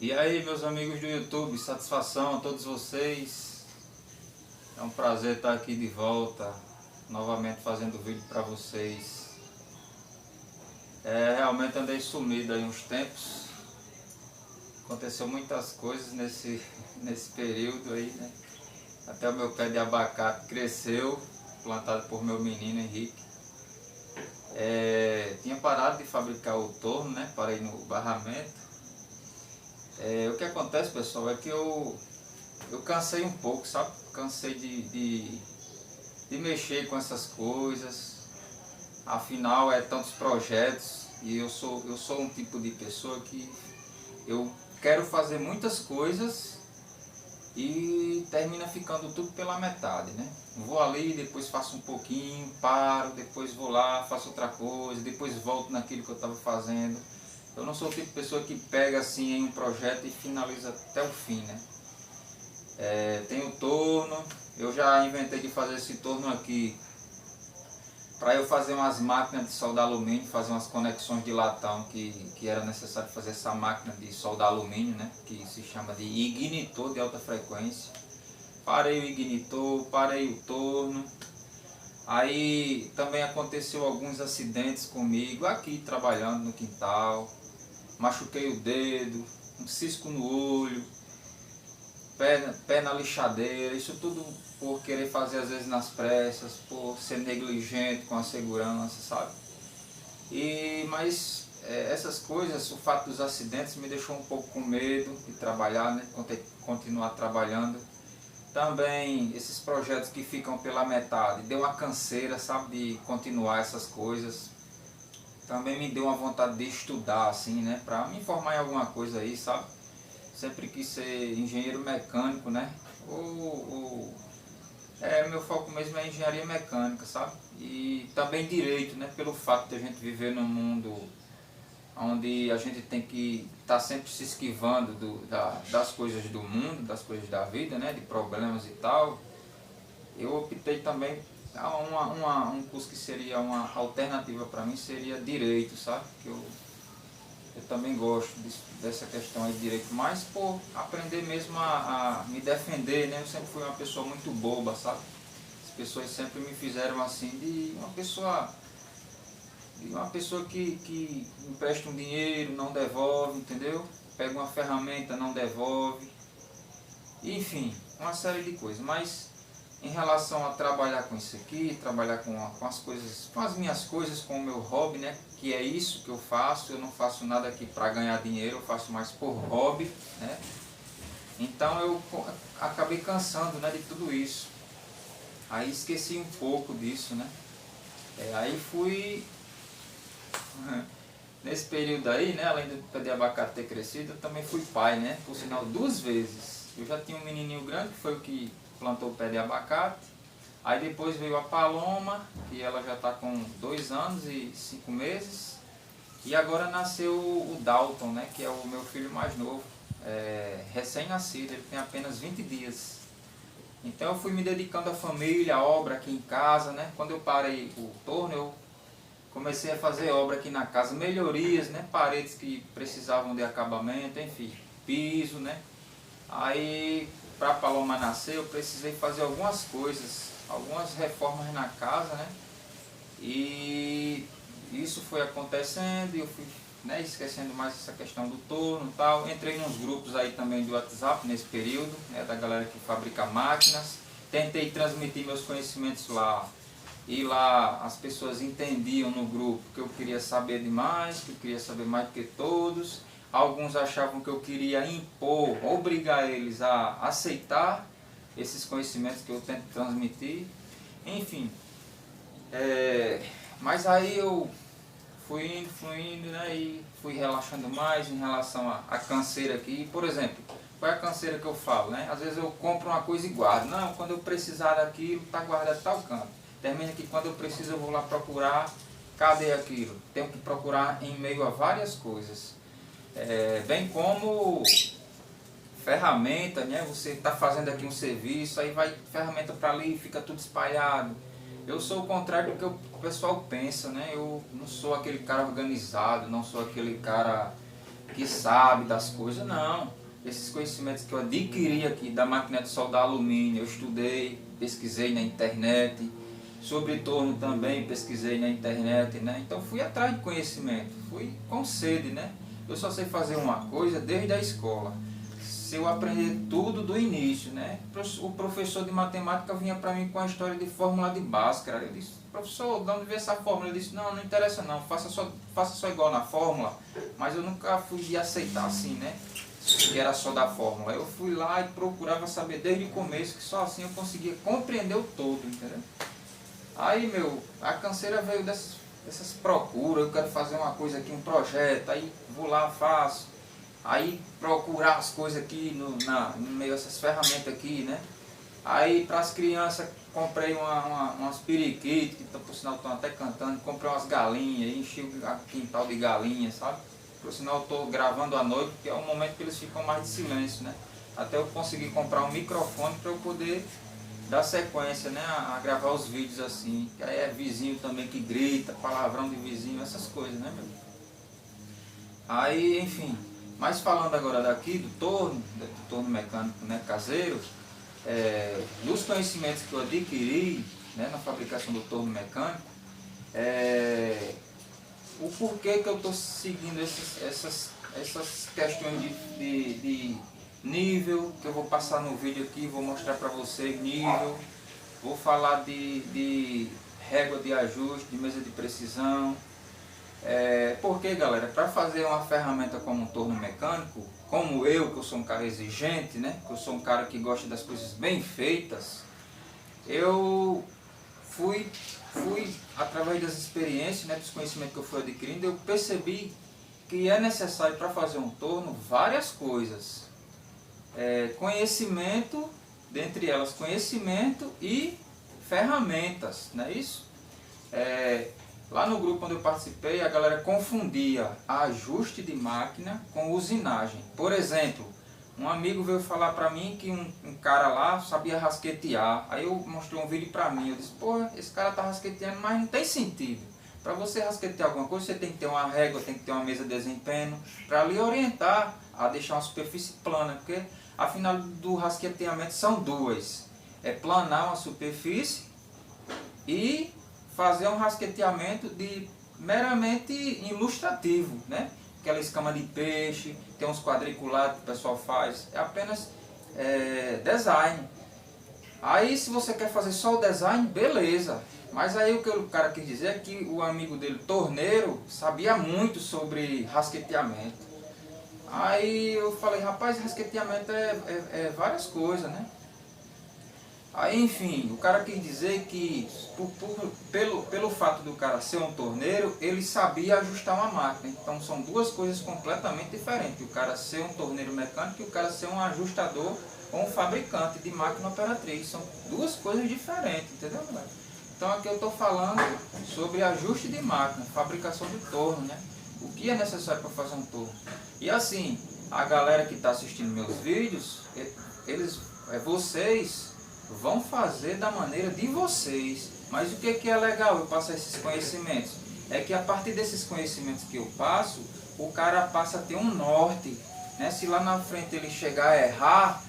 E aí, meus amigos do YouTube, satisfação a todos vocês. É um prazer estar aqui de volta, novamente fazendo vídeo para vocês. Realmente andei sumido aí uns tempos. Aconteceu muitas coisas nesse período aí, né? Até o meu pé de abacate cresceu, plantado por meu menino Henrique. Tinha parado de fabricar o torno, né? Parei no barramento. O que acontece, pessoal, é que eu cansei um pouco, sabe? Cansei de mexer com essas coisas. Afinal, tantos projetos e eu sou um tipo de pessoa que eu quero fazer muitas coisas e termina ficando tudo pela metade, né? Vou ali, depois faço um pouquinho, paro, depois vou lá, faço outra coisa, depois volto naquilo que eu estava fazendo. Eu não sou o tipo de pessoa que pega assim em um projeto e finaliza até o fim, né? Tem o torno, eu já inventei de fazer esse torno aqui para eu fazer umas máquinas de soldar alumínio, fazer umas conexões de latão que era necessário fazer essa máquina de soldar alumínio, né? Que se chama de ignitor de alta frequência. Parei o ignitor, parei o torno. Aí também aconteceu alguns acidentes comigo aqui trabalhando no quintal. Machuquei o dedo, um cisco no olho, pé na lixadeira, isso tudo por querer fazer às vezes nas pressas, por ser negligente com a segurança, sabe? Mas essas coisas, o fato dos acidentes me deixou um pouco com medo de trabalhar, né? Continuar trabalhando. Também esses projetos que ficam pela metade, deu uma canseira, sabe, de continuar essas coisas. Também me deu uma vontade de estudar, assim, né, para me formar em alguma coisa aí, sabe? Sempre quis ser engenheiro mecânico, né? Meu foco mesmo é engenharia mecânica, sabe? E também direito, né? Pelo fato de a gente viver num mundo onde a gente tem que estar sempre se esquivando das coisas do mundo, das coisas da vida, né? De problemas e tal. Eu optei também um curso que seria uma alternativa para mim seria direito, sabe? Que eu também gosto dessa questão aí de direito, mas por aprender mesmo a me defender, né? Eu sempre fui uma pessoa muito boba, sabe? As pessoas sempre me fizeram assim de uma pessoa que empresta um dinheiro, não devolve, entendeu? Pega uma ferramenta, não devolve. Enfim, uma série de coisas, mas em relação a trabalhar com isso aqui, trabalhar com as coisas, com as minhas coisas, com o meu hobby, né? Que é isso que eu faço, eu não faço nada aqui para ganhar dinheiro, eu faço mais por hobby, né? Então eu acabei cansando, né, de tudo isso. Aí esqueci um pouco disso, né? Aí fui, nesse período aí, né, além do pé de abacate ter crescido, eu também fui pai, né? Por sinal, 2 vezes. Eu já tinha um menininho grande, que foi o que plantou o pé de abacate. Aí depois veio a Paloma, que ela já está com 2 anos e 5 meses. E agora nasceu o Dalton, né, que é o meu filho mais novo, recém-nascido, ele tem apenas 20 dias. Então eu fui me dedicando à família, à obra aqui em casa, né? Quando eu parei o torno, eu comecei a fazer obra aqui na casa, melhorias, né? Paredes que precisavam de acabamento, enfim, piso, né? Aí, para a Paloma nascer, eu precisei fazer algumas coisas, algumas reformas na casa, né? E isso foi acontecendo e eu fui, né, esquecendo mais essa questão do torno e tal. Entrei nos grupos aí também do WhatsApp nesse período, né, da galera que fabrica máquinas. Tentei transmitir meus conhecimentos lá. E lá as pessoas entendiam no grupo que eu queria saber demais, que eu queria saber mais do que todos. Alguns achavam que eu queria impor, obrigar eles a aceitar esses conhecimentos que eu tento transmitir. Enfim, mas aí eu fui indo, né, e fui relaxando mais em relação à canseira aqui. Por exemplo, qual é a canseira que eu falo, né? Às vezes eu compro uma coisa e guardo. Não, quando eu precisar daquilo, está guardado em tal canto. Termina que quando eu preciso eu vou lá procurar, cadê aquilo? Tenho que procurar em meio a várias coisas. Bem como ferramenta, né? Você está fazendo aqui um serviço, aí vai ferramenta para ali, fica tudo espalhado. Eu sou o contrário do que o pessoal pensa, né? Eu não sou aquele cara organizado, não sou aquele cara que sabe das coisas, não. Esses conhecimentos que eu adquiri aqui da máquina de soldar alumínio, eu estudei, pesquisei na internet, sobre torno também pesquisei na internet, né? Então fui atrás de conhecimento, fui com sede, né? Eu só sei fazer uma coisa desde a escola. Se eu aprender tudo do início, né? O professor de matemática vinha para mim com a história de fórmula de Bhaskara. Eu disse, professor, de onde veio essa fórmula? Ele disse, não, não interessa não, faça só igual na fórmula. Mas eu nunca fui de aceitar assim, né? Que era só da fórmula. Eu fui lá e procurava saber desde o começo, que só assim eu conseguia compreender o todo, entendeu? Aí, a canseira veio dessas procuras, eu quero fazer uma coisa aqui, um projeto, aí vou lá, faço. Aí procurar as coisas aqui no meio dessas ferramentas aqui, né? Aí para as crianças comprei umas periquitas, que por sinal estão até cantando, comprei umas galinhas, enchi o quintal de galinhas, sabe? Por sinal estou gravando à noite, porque é um momento que eles ficam mais de silêncio, né? Até eu conseguir comprar um microfone para eu poder dar sequência, né? A gravar os vídeos assim. Que aí é vizinho também que grita, palavrão de vizinho, essas coisas, né, meu? Aí, enfim. Mas falando agora daqui do torno mecânico, né, caseiro, dos conhecimentos que eu adquiri, né, na fabricação do torno mecânico, o porquê que eu estou seguindo essas questões de nível, que eu vou passar no vídeo aqui, vou mostrar para você nível, vou falar de régua de ajuste, de mesa de precisão. Porque, galera, para fazer uma ferramenta como um torno mecânico, como eu, que eu sou um cara exigente, né, que eu sou um cara que gosta das coisas bem feitas, eu fui através das experiências, né, dos conhecimentos que eu fui adquirindo, eu percebi que é necessário para fazer um torno várias coisas. Conhecimento, dentre elas conhecimento e ferramentas, não é isso? Lá no grupo onde eu participei, a galera confundia ajuste de máquina com usinagem. Por exemplo, um amigo veio falar para mim que um cara lá sabia rasquetear. Aí eu mostrei um vídeo para mim, eu disse, porra, esse cara tá rasqueteando, mas não tem sentido. Para você rasquetear alguma coisa, você tem que ter uma régua, tem que ter uma mesa de desempenho, para lhe orientar a deixar uma superfície plana, porque afinal do rasqueteamento são duas. É planar uma superfície e fazer um rasqueteamento meramente ilustrativo, né? Aquela escama de peixe, tem uns quadriculados que o pessoal faz, é apenas design. Aí se você quer fazer só o design, beleza. Mas aí o que o cara quis dizer é que o amigo dele, torneiro, sabia muito sobre rasqueteamento. Aí eu falei, rapaz, rasqueteamento é várias coisas, né? Aí, enfim, o cara quis dizer que pelo fato do cara ser um torneiro, ele sabia ajustar uma máquina. Então são duas coisas completamente diferentes. O cara ser um torneiro mecânico e o cara ser um ajustador ou um fabricante de máquina operatriz. São duas coisas diferentes, entendeu, galera? Então aqui eu estou falando sobre ajuste de máquina, fabricação de torno, né? O que é necessário para fazer um torno. E assim, a galera que está assistindo meus vídeos, vocês vão fazer da maneira de vocês. Mas o que é legal eu passar esses conhecimentos? É que a partir desses conhecimentos que eu passo, o cara passa a ter um norte, né? Se lá na frente ele chegar a errar,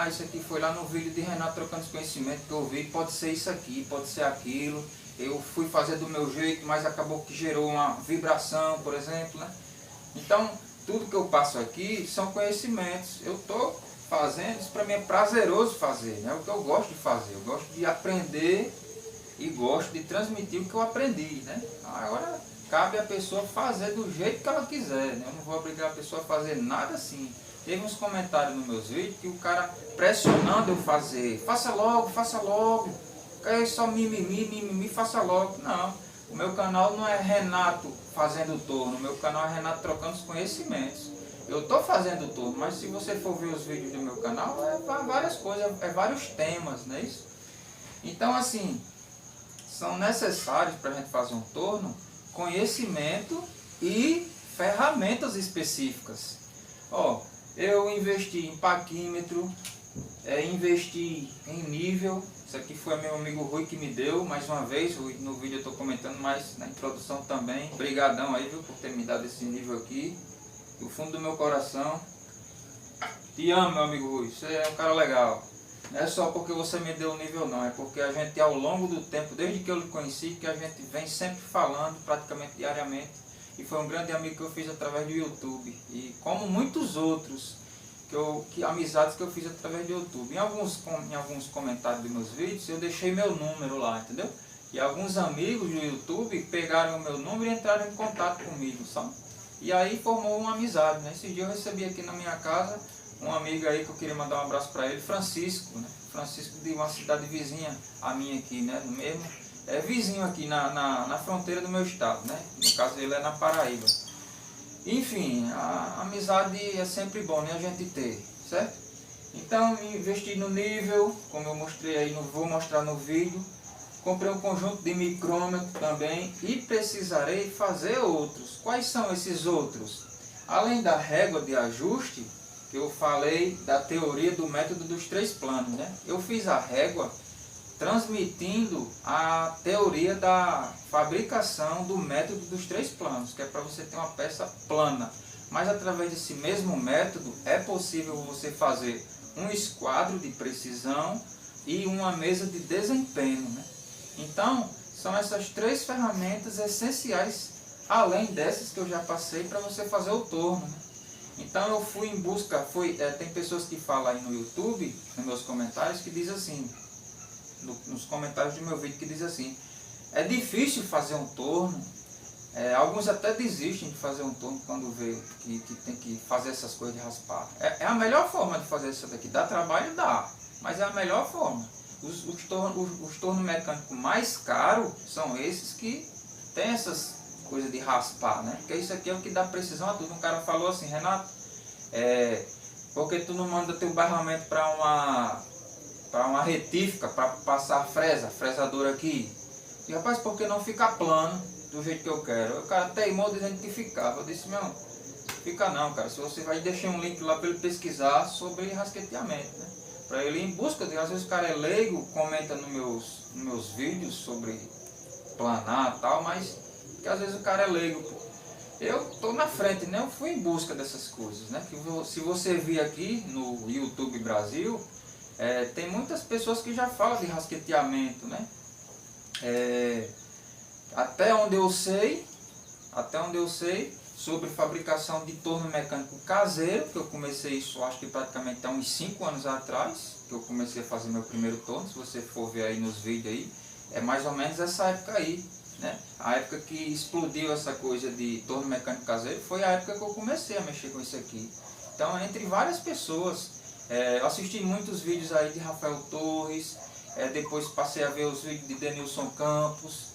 isso aqui foi lá no vídeo de Renato trocando os conhecimentos que eu vi, pode ser isso aqui, pode ser aquilo. Eu fui fazer do meu jeito, mas acabou que gerou uma vibração, por exemplo, né? Então, tudo que eu passo aqui são conhecimentos. Eu estou fazendo, isso para mim é prazeroso fazer, né? É o que eu gosto de fazer, eu gosto de aprender e gosto de transmitir o que eu aprendi, né? Agora cabe a pessoa fazer do jeito que ela quiser, né? Eu não vou obrigar a pessoa a fazer nada assim. Teve uns comentários nos meus vídeos que o cara pressionando eu fazer, faça logo, é só mimimi, faça logo. Não, o meu canal não é Renato fazendo torno, o meu canal é Renato trocando os conhecimentos. Eu estou fazendo tudo, mas se você for ver os vídeos do meu canal, várias coisas, vários temas, não é isso? Então, assim, são necessários para a gente fazer um torno, conhecimento e ferramentas específicas. Eu investi em paquímetro, investi em nível, isso aqui foi meu amigo Rui que me deu, mais uma vez, no vídeo eu estou comentando, mas na introdução também. Obrigadão aí, viu, por ter me dado esse nível aqui. do fundo do meu coração. Te amo, meu amigo Rui, você é um cara legal. Não é só porque você me deu o nível não, é porque a gente ao longo do tempo, desde que eu lhe conheci, que a gente vem sempre falando praticamente diariamente. E foi um grande amigo que eu fiz através do YouTube. E como muitos outros, amizades que eu fiz através do YouTube. Em alguns comentários dos meus vídeos, eu deixei meu número lá, entendeu? E alguns amigos do YouTube pegaram o meu número e entraram em contato comigo, sabe? E aí formou uma amizade, né? Esse dia eu recebi aqui na minha casa um amigo aí que eu queria mandar um abraço para ele, Francisco, né? Francisco de uma cidade vizinha a minha aqui, né? No mesmo, vizinho aqui na fronteira do meu estado, né? No caso ele é na Paraíba. Enfim, a amizade é sempre bom, né? A gente ter, certo? Então investi no nível, como eu mostrei aí, vou mostrar no vídeo. Comprei um conjunto de micrômetro também e precisarei fazer outros. Quais são esses outros? Além da régua de ajuste, que eu falei da teoria do método dos 3 planos, né? Eu fiz a régua transmitindo a teoria da fabricação do método dos 3 planos, que é para você ter uma peça plana. Mas através desse mesmo método é possível você fazer um esquadro de precisão e uma mesa de desempenho, né? Então, são essas 3 ferramentas essenciais, além dessas que eu já passei, para você fazer o torno, né? Então eu fui em busca, tem pessoas que falam aí no YouTube, nos meus comentários, que diz assim, nos comentários do meu vídeo, que diz assim, é difícil fazer um torno, alguns até desistem de fazer um torno quando vê que tem que fazer essas coisas de raspar. É a melhor forma de fazer isso daqui, dá trabalho? Dá, mas é a melhor forma. Os tornos mecânicos mais caros são esses que tem essas coisas de raspar, né? Porque isso aqui é o que dá precisão a tudo. Um cara falou assim, Renato, porque tu não manda teu barramento para uma retífica, para passar a fresadora aqui? E rapaz, porque não fica plano do jeito que eu quero? O cara teimou dizendo que ficava. Eu disse, não, fica não, cara. Se você vai deixar um link lá para ele pesquisar sobre rasqueteamento, né? Para ele ir em busca de, às vezes o cara é leigo, comenta nos meus vídeos sobre planar e tal, mas que às vezes o cara é leigo, pô. Eu tô na frente, né? Eu fui em busca dessas coisas, né? Que se você vir aqui no YouTube Brasil, tem muitas pessoas que já falam de rasqueteamento, né? Até onde eu sei sobre fabricação de torno mecânico caseiro, que eu comecei isso acho que praticamente há uns 5 anos atrás, que eu comecei a fazer meu primeiro torno. Se você for ver aí nos vídeos aí, é mais ou menos essa época aí, né? A época que explodiu essa coisa de torno mecânico caseiro foi a época que eu comecei a mexer com isso aqui. Então, entre várias pessoas, eu assisti muitos vídeos aí de Rafael Torres, depois passei a ver os vídeos de Denilson Campos,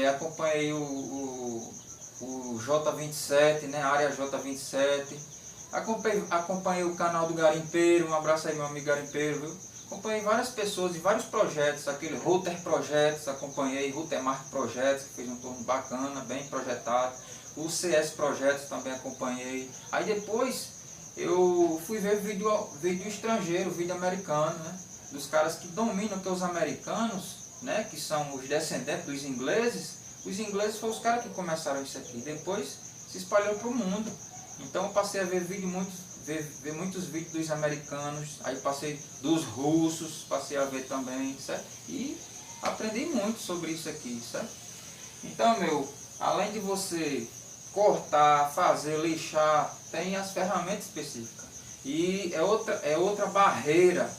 acompanhei o J27, né, a área J27, acompanhei o canal do Garimpeiro, um abraço aí meu amigo Garimpeiro, viu? Acompanhei várias pessoas e vários projetos, aquele Router Projetos, acompanhei, Router Mark Projetos, que fez um torno bacana, bem projetado, o CS Projetos também acompanhei. Aí depois eu fui ver vídeo estrangeiro, vídeo americano, né, dos caras que dominam, que os americanos, né, que são os descendentes dos ingleses. Os ingleses foram os caras que começaram isso aqui, depois se espalhou para o mundo. Então eu passei a ver muitos vídeos dos americanos, aí passei dos russos, passei a ver também, certo? E aprendi muito sobre isso aqui, certo? Então, além de você cortar, fazer, lixar, tem as ferramentas específicas. E é outra barreira,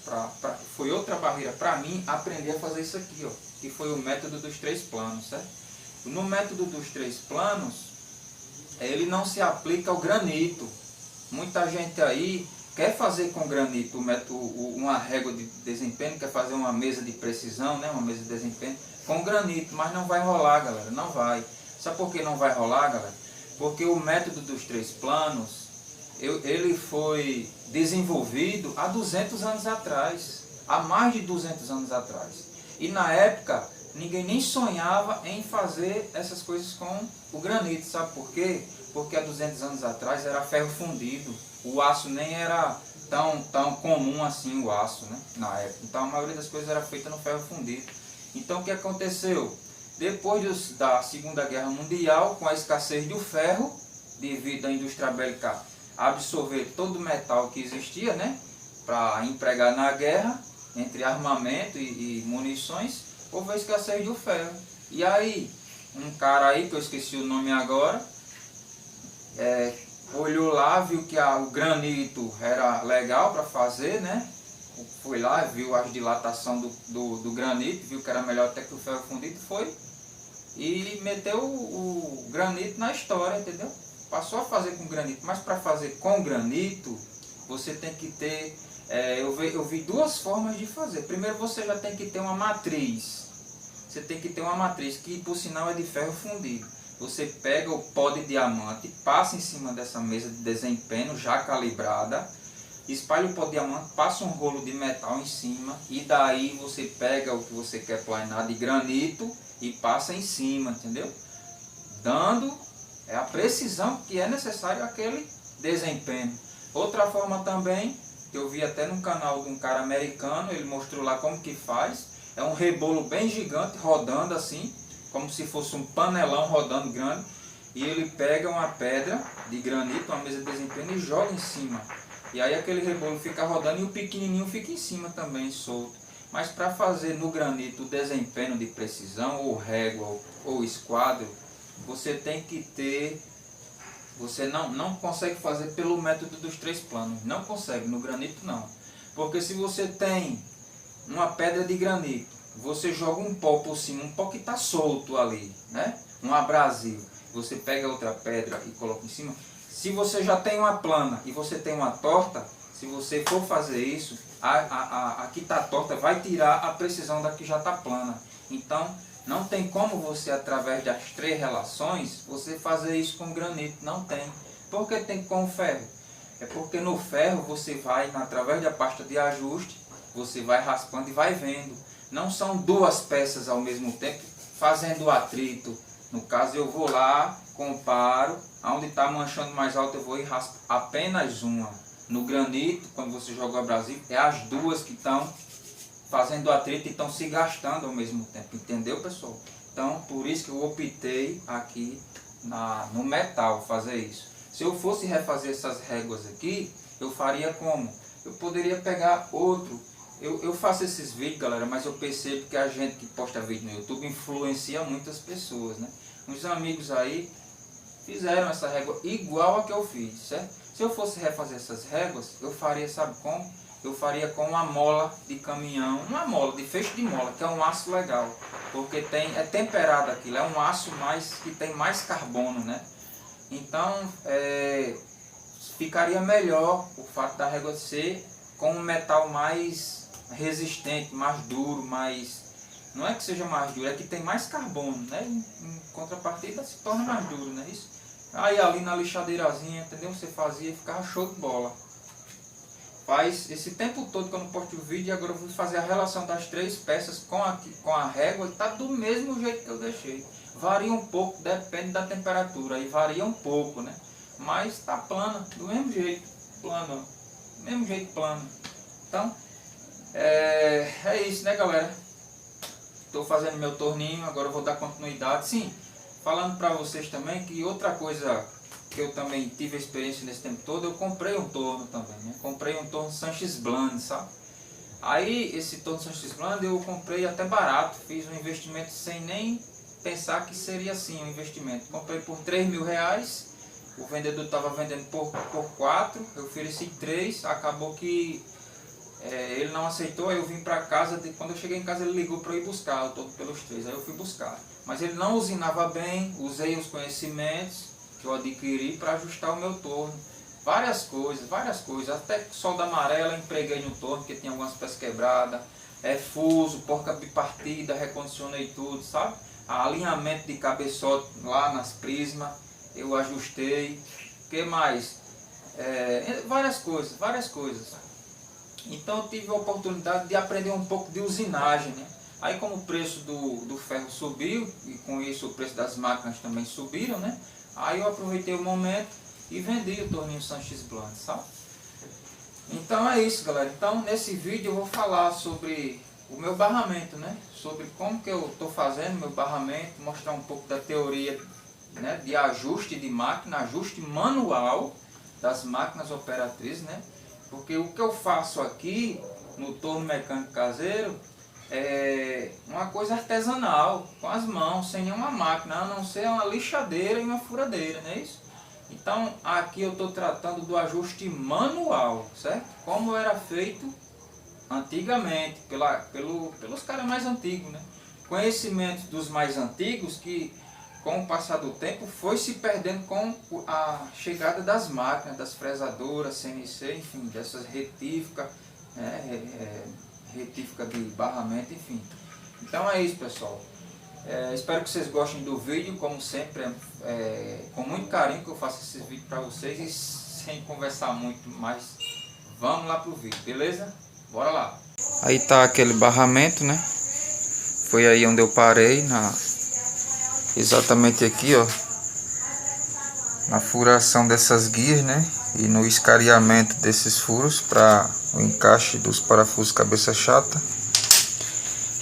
foi outra barreira para mim aprender a fazer isso aqui, ó, que foi o método dos 3 planos, certo? No método dos 3 planos, ele não se aplica ao granito. Muita gente aí quer fazer com granito uma régua de desempenho, quer fazer uma mesa de precisão, né, uma mesa de desempenho com granito, mas não vai rolar, galera, não vai. Sabe por que não vai rolar, galera? Porque o método dos 3 planos, ele foi desenvolvido há 200 anos atrás, há mais de 200 anos atrás. E na época, ninguém nem sonhava em fazer essas coisas com o granito, sabe por quê? Porque há 200 anos atrás era ferro fundido, o aço nem era tão comum assim, o aço, né, na época. Então a maioria das coisas era feita no ferro fundido. Então o que aconteceu? Depois da Segunda Guerra Mundial, com a escassez do ferro, devido à indústria bélica absorver todo o metal que existia, né, para empregar na guerra, entre armamento e munições, houve a escassez do ferro. E aí, um cara aí, que eu esqueci o nome agora, olhou lá, viu que o granito era legal para fazer, né? Foi lá, viu a dilatação do granito, viu que era melhor até que o ferro fundido, foi e meteu o granito na história, entendeu? Passou a fazer com granito, mas para fazer com granito, você tem que ter, eu vi duas formas de fazer. Primeiro, você já tem que ter uma matriz. Você tem que ter uma matriz que, por sinal, é de ferro fundido. Você pega o pó de diamante, passa em cima dessa mesa de desempenho já calibrada, espalha o pó de diamante, passa um rolo de metal em cima e daí você pega o que você quer planar de granito e passa em cima, entendeu? Dando a precisão que é necessário aquele desempenho. Outra forma também, que eu vi até no canal de um cara americano, ele mostrou lá como que faz, é um rebolo bem gigante rodando assim, como se fosse um panelão rodando grande, e ele pega uma pedra de granito, uma mesa de desempenho e joga em cima. E aí aquele rebolo fica rodando e o pequenininho fica em cima também, solto. Mas para fazer no granito o desempenho de precisão, ou régua, ou esquadro, você tem que ter... Você não consegue fazer pelo método dos 3 planos. Não consegue, no granito não. Porque se você tem uma pedra de granito, você joga um pó por cima, um pó que está solto ali, né? Um abrasivo. Você pega outra pedra e coloca em cima. Se você já tem uma plana e você tem uma torta, se você for fazer isso, a que está torta vai tirar a precisão da que já está plana. Então, não tem como você, através das 3 relações, você fazer isso com granito. Não tem. Por que tem com o ferro? É porque no ferro você vai, através da pasta de ajuste, você vai raspando e vai vendo. Não são 2 peças ao mesmo tempo fazendo atrito. No caso, eu vou lá, comparo, onde está manchando mais alto eu vou e raspo apenas uma. No granito, quando você joga o abrasivo, é as 2 que estão fazendo atrito e estão se gastando ao mesmo tempo. Entendeu, pessoal? Então, por isso que eu optei aqui no metal fazer isso. Se eu fosse refazer essas réguas aqui, eu faria como? Eu poderia pegar outro. Eu faço esses vídeos, galera, mas eu percebo que a gente que posta vídeo no YouTube influencia muitas pessoas, né? Uns amigos aí fizeram essa régua igual a que eu fiz, certo? Se eu fosse refazer essas réguas, eu faria, sabe como? Eu faria com uma mola de caminhão, uma mola de feixe de mola, que é um aço legal, porque é temperado aquilo, é um aço que tem mais carbono, né? Então, ficaria melhor o fato da régua ser com um metal mais resistente, mais duro, não é que seja mais duro, é que tem mais carbono, né? Em contrapartida se torna mais duro, né? Isso. Aí ali na lixadeirazinha, entendeu? Você fazia e ficava show de bola. Faz esse tempo todo que eu não posto o vídeo e agora eu vou fazer a relação das 3 peças com a régua e tá do mesmo jeito que eu deixei. Varia um pouco, depende da temperatura, aí varia um pouco, né? Mas tá plana, do mesmo jeito, plano, do mesmo jeito plano. Então, é isso, né, galera? Estou fazendo meu torninho, agora eu vou dar continuidade. Sim, falando para vocês também que outra coisa que eu também tive experiência nesse tempo todo, eu comprei um torno também, né? Comprei um torno Sanches Bland, sabe? Aí esse torno Sanches Bland eu comprei até barato, fiz um investimento sem nem pensar que seria assim um investimento. Comprei por R$3.000, o vendedor estava vendendo por 4, eu ofereci 3, acabou que ele não aceitou, aí eu vim para casa, quando eu cheguei em casa ele ligou para eu ir buscar o torno pelos 3, aí eu fui buscar. Mas ele não usinava bem, usei os conhecimentos que eu adquiri para ajustar o meu torno. Várias coisas, até solda amarela empreguei no torno, porque tinha algumas peças quebradas, fuso, porca bipartida, recondicionei tudo, sabe? Alinhamento de cabeçote lá nas prismas, eu ajustei. O que mais? Várias coisas. Então eu tive a oportunidade de aprender um pouco de usinagem, né? Aí como o preço do ferro subiu, e com isso o preço das máquinas também subiram, né? Aí eu aproveitei o momento e vendi o torninho Sanches Bland, sabe? Então é isso, galera. Então nesse vídeo eu vou falar sobre o meu barramento, né? Sobre como que eu estou fazendo meu barramento, mostrar um pouco da teoria né, de ajuste de máquina, ajuste manual das máquinas operatrizes, né? Porque o que eu faço aqui no torno mecânico caseiro é uma coisa artesanal, com as mãos, sem nenhuma máquina, a não ser uma lixadeira e uma furadeira, não é isso? Então aqui eu estou tratando do ajuste manual, certo? Como era feito antigamente, pelos caras mais antigos, né? Conhecimentos dos mais antigos que, com o passar do tempo, foi se perdendo com a chegada das máquinas, das fresadoras, CNC, enfim, dessas retíficas, né? Retífica de barramento, enfim. Então é isso, pessoal. Espero que vocês gostem do vídeo, como sempre, com muito carinho que eu faço esse vídeo para vocês e sem conversar muito, mas vamos lá pro vídeo, beleza? Bora lá! Aí tá aquele barramento, né? Foi aí onde eu parei, exatamente aqui, ó, na furação dessas guias, né? E no escariamento desses furos para o encaixe dos parafusos cabeça chata.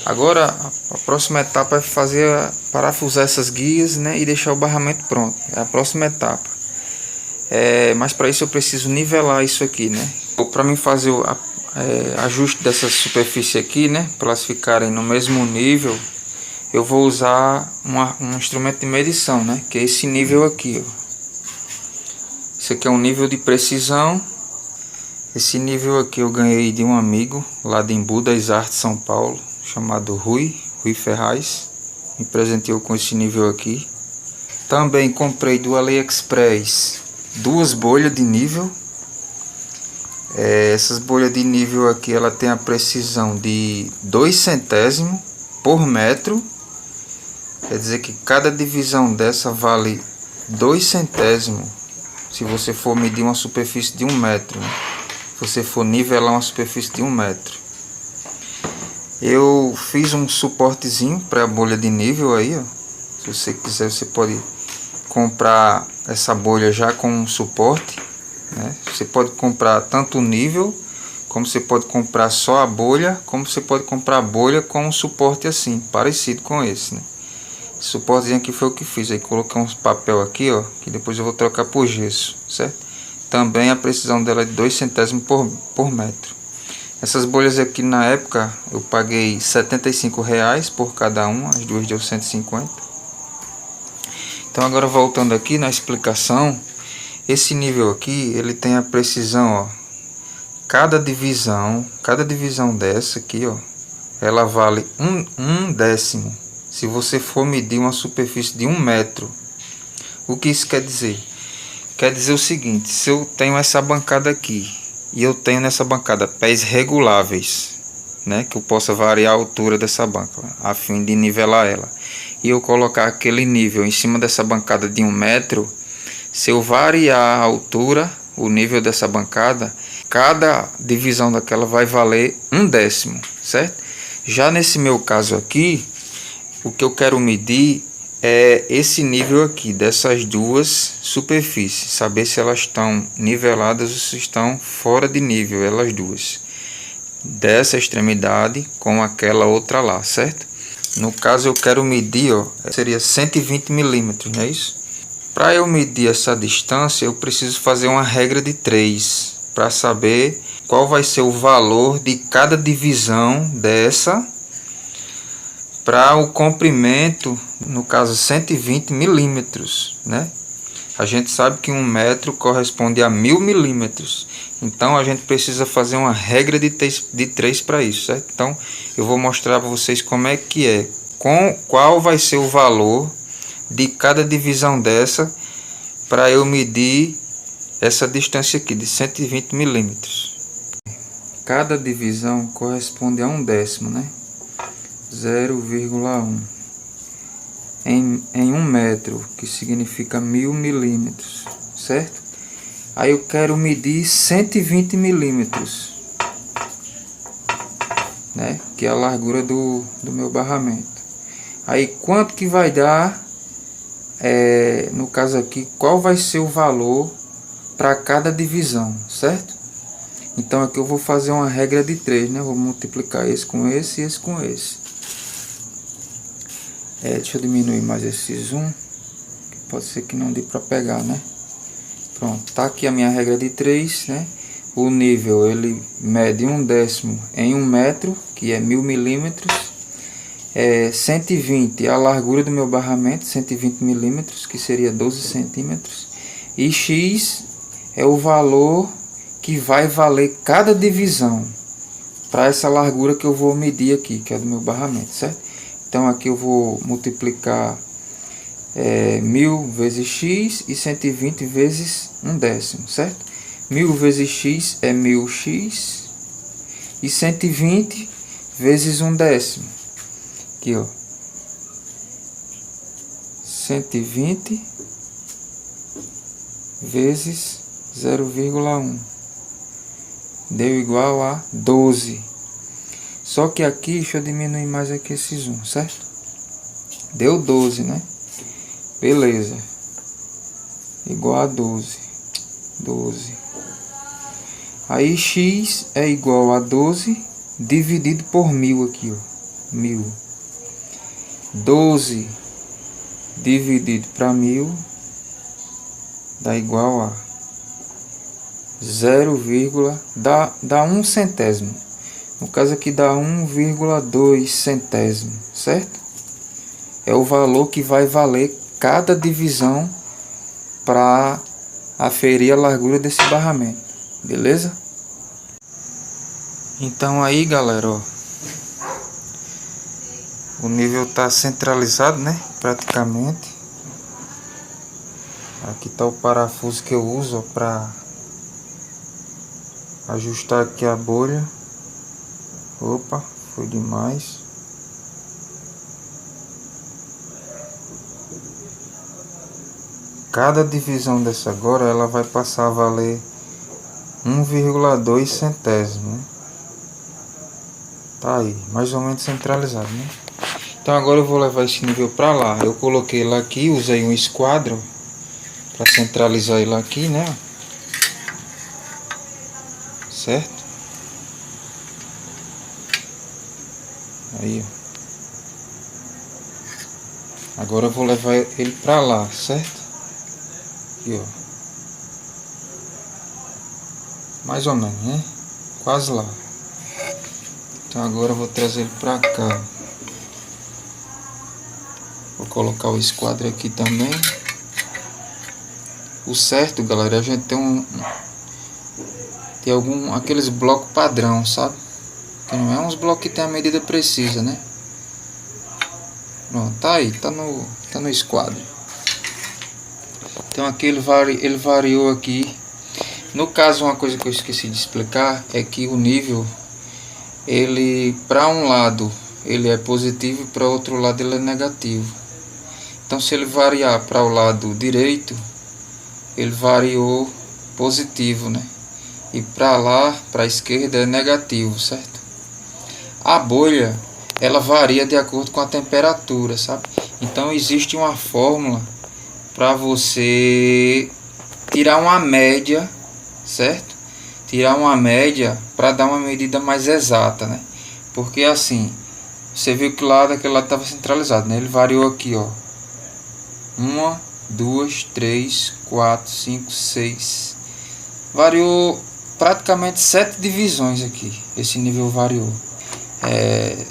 Agora a próxima etapa é parafusar essas guias, né? E deixar o barramento pronto. É a próxima etapa. Mas para isso eu preciso nivelar isso aqui, né? Para mim fazer o ajuste dessa superfície aqui, né? Para elas ficarem no mesmo nível, eu vou usar um instrumento de medição, né? Que é esse nível aqui, ó. Esse aqui é um nível de precisão. Esse nível aqui eu ganhei de um amigo lá de Embu das Artes, São Paulo, chamado Rui Ferraz. Me presenteou com esse nível aqui. Também comprei do AliExpress 2 bolhas de nível. Essas bolhas de nível aqui, ela tem a precisão de 2 centésimos por metro. Quer dizer que cada divisão dessa vale 2 centésimos. Se você for medir uma superfície de 1 metro, né? Se você for nivelar uma superfície de 1 metro. Eu fiz um suportezinho para a bolha de nível aí, ó. Se você quiser, você pode comprar essa bolha já com um suporte, né? Você pode comprar tanto o nível, como você pode comprar só a bolha, como você pode comprar a bolha com um suporte assim, parecido com esse, né? Esse suportezinho aqui foi o que fiz. Aí coloquei uns papel aqui, ó, que depois eu vou trocar por gesso, certo? Também a precisão dela é de 2 centésimos por metro. Essas bolhas aqui na época eu paguei R$75 por cada uma, as duas deu 150. Então agora voltando aqui na explicação, esse nível aqui, ele tem a precisão, ó, cada divisão dessa aqui, ó, ela vale um décimo. Se você for medir uma superfície de 1 metro, o que isso quer dizer? Quer dizer o seguinte: se eu tenho essa bancada aqui e eu tenho nessa bancada pés reguláveis, né, que eu possa variar a altura dessa banca a fim de nivelar ela, e eu colocar aquele nível em cima dessa bancada de 1 metro, se eu variar a altura, o nível dessa bancada, cada divisão daquela vai valer um décimo, certo? Já nesse meu caso aqui, o que eu quero medir é esse nível aqui, dessas duas superfícies. Saber se elas estão niveladas ou se estão fora de nível, elas duas. Dessa extremidade com aquela outra lá, certo? No caso eu quero medir, ó, seria 120 milímetros, não é isso? Para eu medir essa distância, eu preciso fazer uma regra de 3 para saber qual vai ser o valor de cada divisão dessa para o comprimento, no caso 120 milímetros, né? A gente sabe que 1 metro corresponde a 1000 milímetros. Então a gente precisa fazer uma regra de 3 para isso, certo? Então eu vou mostrar para vocês como é que é, qual vai ser o valor de cada divisão dessa para eu medir essa distância aqui de 120 milímetros. Cada divisão corresponde a um décimo, né? 0,1 em 1 metro, que significa 1000 milímetros, certo? Aí eu quero medir 120 milímetros, né? Que é a largura do meu barramento. Aí quanto que vai dar, no caso aqui, qual vai ser o valor para cada divisão, certo? Então aqui eu vou fazer uma regra de 3, né? Vou multiplicar esse com esse e esse com esse. Deixa eu diminuir mais esse zoom, pode ser que não dê para pegar, né? Pronto, tá aqui a minha regra de 3, né? O nível, ele mede 1/10 em 1 metro, que é 1000 milímetros. 120 a largura do meu barramento, 120 milímetros, que seria 12 centímetros. E X é o valor que vai valer cada divisão para essa largura que eu vou medir aqui, que é do meu barramento, certo? Então aqui eu vou multiplicar 1000 vezes X e 120 vezes 1/10, certo? 1000 vezes X é 1000X e 120 vezes 1/10. Aqui, ó. 120 vezes 0,1 deu igual a 12. Só que aqui, deixa eu diminuir mais aqui esses 1, certo? Deu 12, né? Beleza. Igual a 12. 12. Aí X é igual a 12 dividido por 1000 aqui, ó. 1000. 12 dividido para 1000 dá igual a 0, dá 1 centésimo. No caso aqui dá 1,2 centésimo, certo? É o valor que vai valer cada divisão para aferir a largura desse barramento, beleza? Então aí, galera, ó, o nível tá centralizado, né? Praticamente. Aqui tá o parafuso que eu uso para ajustar aqui a bolha. Opa, foi demais. Cada divisão dessa agora, ela vai passar a valer 1,2 centésimo, né? Tá aí, mais ou menos centralizado, né? Então agora eu vou levar esse nível para lá. Eu coloquei lá aqui, usei um esquadro para centralizar ele aqui, né? Certo? Aí, ó. Agora eu vou levar ele para lá, certo? Aqui, ó. Mais ou menos, né? Quase lá. Então agora eu vou trazer ele para cá. Vou colocar o esquadro aqui também. O certo, galera, a gente tem aqueles blocos padrão, sabe? Que não é uns blocos que tem a medida precisa, né? Pronto, tá aí, tá no esquadro. Então aqui ele variou aqui. No caso, uma coisa que eu esqueci de explicar é que o nível, ele para um lado ele é positivo e para outro lado ele é negativo. Então se ele variar para o lado direito, ele variou positivo, né? E para lá, para a esquerda, é negativo, certo? A bolha, ela varia de acordo com a temperatura, sabe? Então existe uma fórmula para você tirar uma média, certo? Tirar uma média para dar uma medida mais exata, né? Porque assim, você viu que lá daquele lado estava centralizado, né? Ele variou aqui, ó. 1, 2, 3, 4, 5, 6. Variou praticamente 7 divisões aqui. Esse nível variou.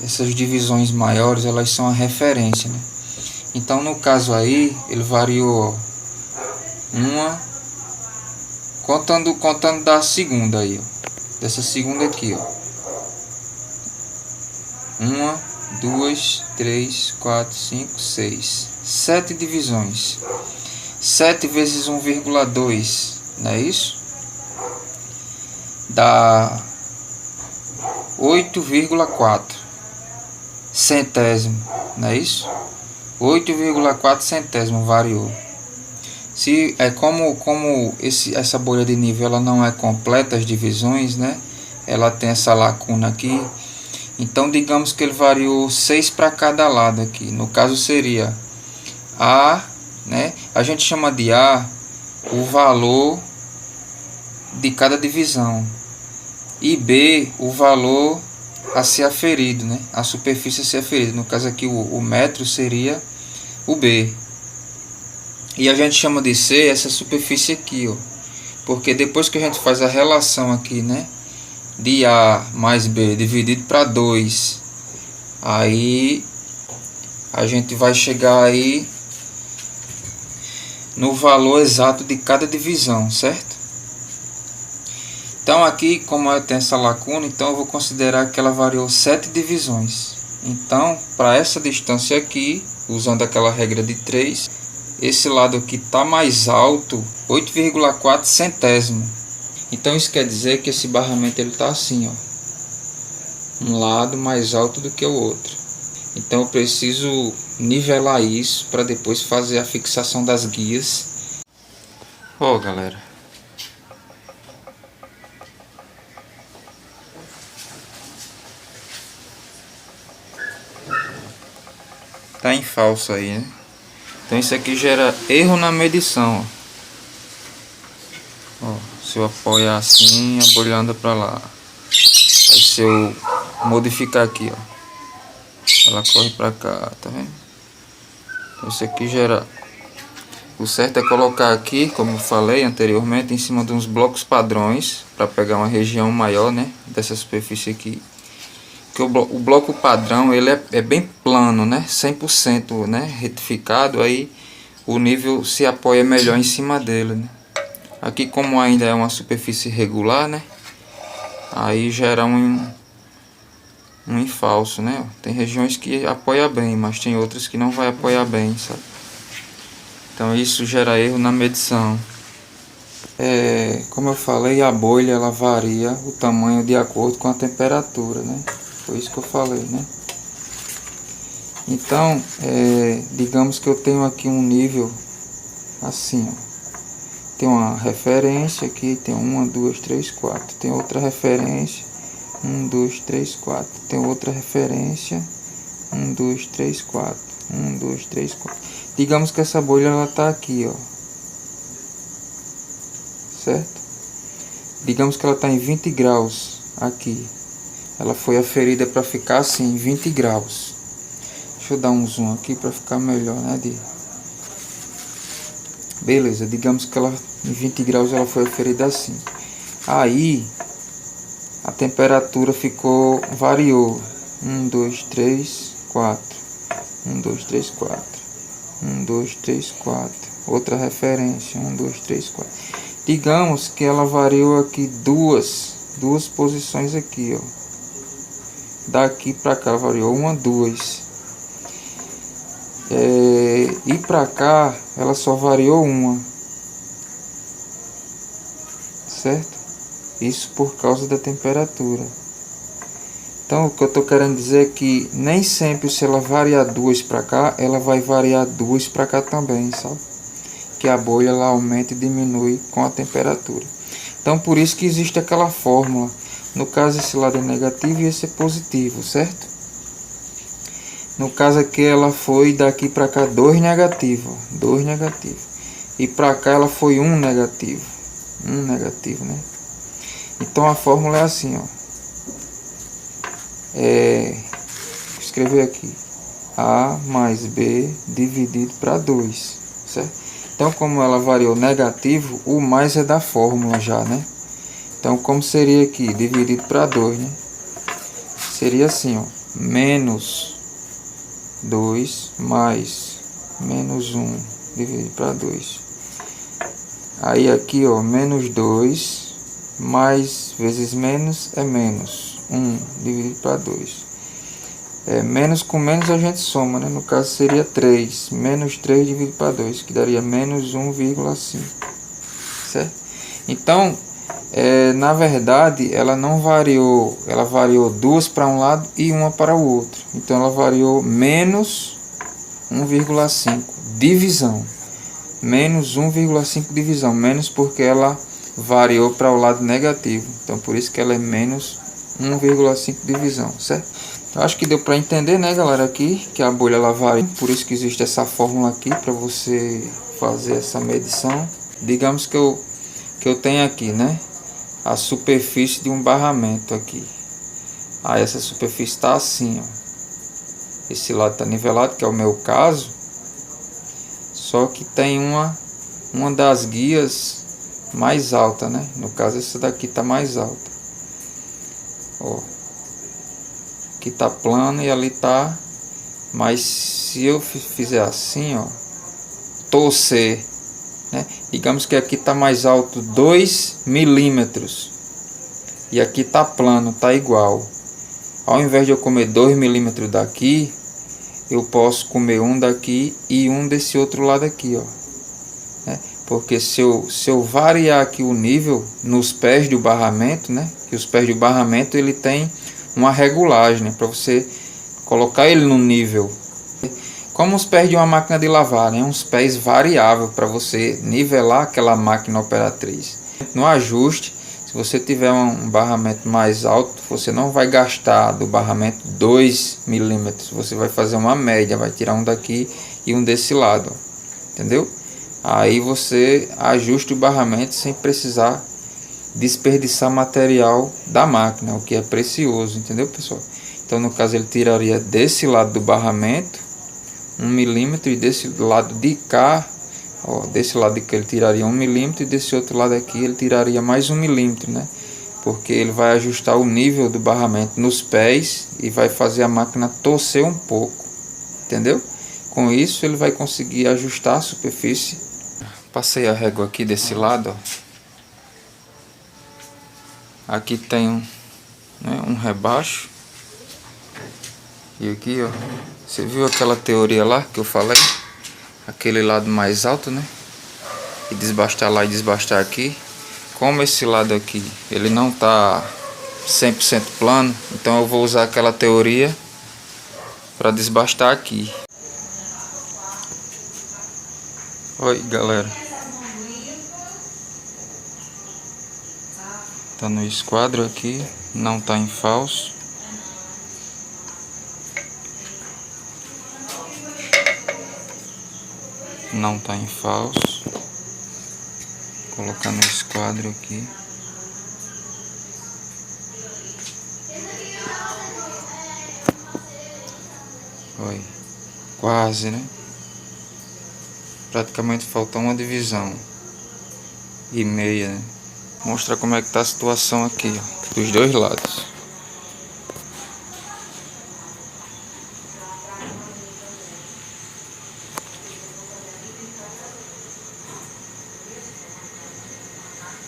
Essas divisões maiores, elas são a referência, né? Então no caso aí, ele variou uma, contando da segunda aí, ó. Dessa segunda aqui, ó. 1, 2, 3, 4, 5, 6. 7 divisões. 7 vezes 1,2, não é isso? Dá 8,4 centésimo, não é isso? 8,4 centésimo variou. Se é como essa bolha de nível ela não é completa as divisões, né? Ela tem essa lacuna aqui. Então digamos que ele variou 6 para cada lado aqui. No caso seria A, né? A gente chama de A o valor de cada divisão. E B o valor a ser aferido, né? A superfície a ser aferida. No caso aqui o metro seria o B. E a gente chama de C essa superfície aqui, ó. Porque depois que a gente faz a relação aqui, né, de A mais B dividido para 2, aí a gente vai chegar aí no valor exato de cada divisão, certo? Então aqui, como eu tenho essa lacuna, então eu vou considerar que ela variou 7 divisões. Então, para essa distância aqui, usando aquela regra de 3, esse lado aqui está mais alto, 8,4 centésimo. Então isso quer dizer que esse barramento ele está assim, ó, um lado mais alto do que o outro. Então eu preciso nivelar isso para depois fazer a fixação das guias. Ó, galera, tá em falso aí, né? Então isso aqui gera erro na medição, ó. Ó, se eu apoiar assim, a bolha anda para lá. Aí se eu modificar aqui, ó, ela corre para cá, tá vendo? Então isso aqui gera... O certo é colocar aqui, como eu falei anteriormente, em cima de uns blocos padrões, para pegar uma região maior, né, dessa superfície aqui. Porque o bloco padrão ele é bem plano, né, 100%, né, retificado, aí o nível se apoia melhor em cima dele, né. Aqui, como ainda é uma superfície regular, né, aí gera um falso, né. Tem regiões que apoia bem, mas tem outras que não vai apoiar bem, sabe. Então isso gera erro na medição. Como eu falei, a bolha ela varia o tamanho de acordo com a temperatura, né? Foi isso que eu falei, né? Então, digamos que eu tenho aqui um nível assim, ó. Tem uma referência aqui, tem 1, 2, 3, 4. Tem outra referência, 1, 2, 3, 4. Tem outra referência, 1, 2, 3, 4. 1, 2, 3, 4. Digamos que essa bolha ela tá aqui, ó. Certo? Digamos que ela está em 20 graus aqui. Ela foi aferida para ficar assim, 20 graus. Deixa eu dar um zoom aqui para ficar melhor, né? Beleza, digamos que ela em 20 graus ela foi aferida assim. Aí a temperatura variou. 1, 2, 3, 4. 1, 2, 3, 4. 1, 2, 3, 4. Outra referência. 1, 2, 3, 4. Digamos que ela variou aqui duas posições aqui, ó. Daqui para cá ela variou 1, 2. E para cá ela só variou 1. Certo? Isso por causa da temperatura. Então o que eu estou querendo dizer é que nem sempre se ela variar 2 para cá, ela vai variar 2 para cá também, sabe? Que a bolha ela aumenta e diminui com a temperatura. Então por isso que existe aquela fórmula. No caso esse lado é negativo e esse é positivo, certo? No caso aqui ela foi daqui para cá 2 negativo, 2 negativo. E para cá ela foi 1 negativo, 1 negativo, né? Então a fórmula é assim, ó. Vou escrever aqui. A mais B dividido para 2, certo? Então, como ela variou negativo, o mais é da fórmula já, né? Então, como seria aqui? Dividido para 2, né? Seria assim, ó. Menos 2 mais menos 1 dividido para 2. Aí aqui, ó, menos 2 mais vezes menos é menos 1 dividido para 2. Menos com menos a gente soma, né? No caso seria 3. Menos 3 dividido para 2, que daria menos 1,5. Certo? Então, na verdade, ela não variou. Ela variou 2 para um lado e 1 para o outro. Então, ela variou menos 1,5 divisão. Menos 1,5 divisão. Menos porque ela variou para o lado negativo. Então, por isso que ela é menos 1,5 divisão, certo? Eu acho que deu para entender, né, galera, aqui que a bolha ela varia. Por isso que existe essa fórmula aqui para você fazer essa medição. Digamos que eu tenho aqui, né, a superfície de um barramento aqui. Aí essa superfície está assim, ó. Esse lado está nivelado, que é o meu caso. Só que tem uma das guias mais alta, né? No caso essa daqui tá mais alta. Ó, aqui tá plano e ali tá. Mas se eu fizer assim, ó, torcer, né? Digamos que aqui tá mais alto 2 milímetros e aqui tá plano, tá igual. Ao invés de eu comer 2 milímetros daqui, eu posso comer um daqui e um desse outro lado aqui, ó, né? Porque se eu variar aqui o nível nos pés do barramento, né? Que os pés do barramento ele tem uma regulagem, né? Para você colocar ele no nível, como os pés de uma máquina de lavar, né? Uns pés variáveis para você nivelar aquela máquina operatriz. No ajuste, se você tiver um barramento mais alto, você não vai gastar do barramento 2 milímetros, você vai fazer uma média, vai tirar um daqui e um desse lado, entendeu? Aí você ajusta o barramento sem precisar desperdiçar material da máquina, o que é precioso, entendeu, pessoal? Então no caso ele tiraria desse lado do barramento 1 milímetro e desse lado de cá, ó, desse lado de cá ele tiraria 1 milímetro e desse outro lado aqui ele tiraria mais 1 milímetro, né? Porque ele vai ajustar o nível do barramento nos pés e vai fazer a máquina torcer um pouco, entendeu? Com isso ele vai conseguir ajustar a superfície. Passei a régua aqui desse lado, ó. Aqui tem um rebaixo. E aqui, ó, você viu aquela teoria lá que eu falei? Aquele lado mais alto, né? E desbastar lá e desbastar aqui. Como esse lado aqui, ele não tá 100% plano, então eu vou usar aquela teoria para desbastar aqui. Oi, galera. Tá no esquadro aqui, não tá em falso. Não tá em falso. Vou colocar no esquadro aqui. Oi. Quase, né? Praticamente faltou uma divisão e meia, né? Mostrar como é que tá a situação aqui, ó, dos dois lados.